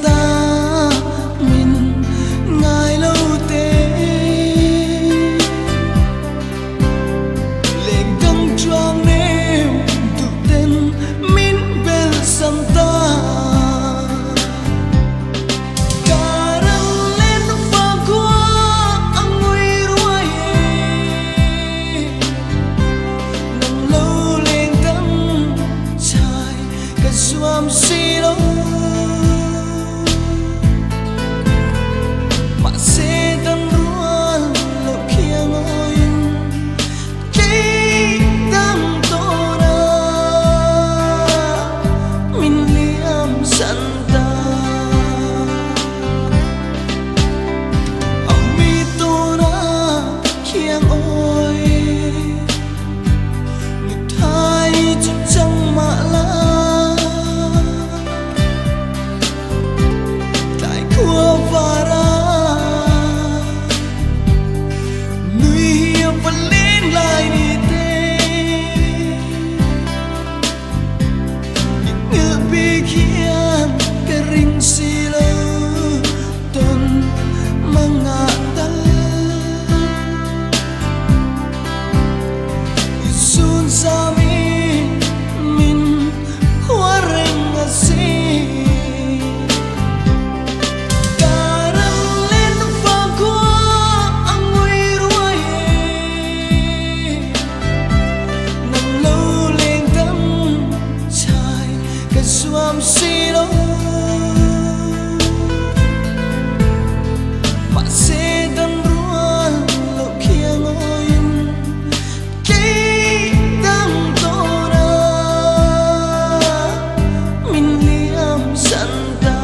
ta mình ngài lâu tế lên căng choang nêu tụ tên min bel ta karang lên pha qua ang nguy ruai nang lâu lên căng chai cái xuam xì lâu I'm silo masih dan ruang lo kia ngoin kita tora min liam santa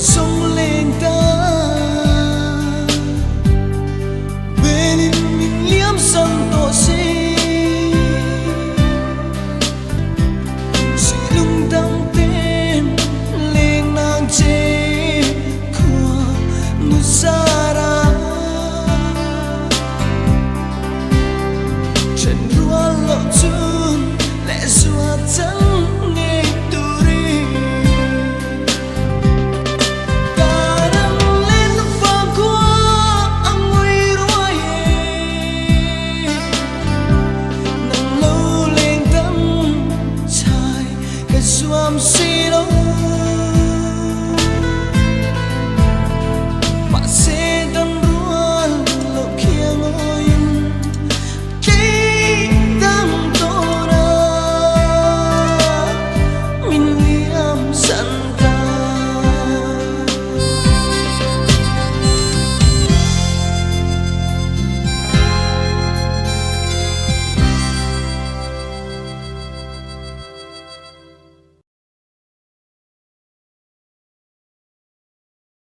sông lên ta bên mình liếm sông tổ si lung tăng tên lên nàng chê của Nusara chân rùa lộ chun lẽ rùa chẳng nghe I'm silo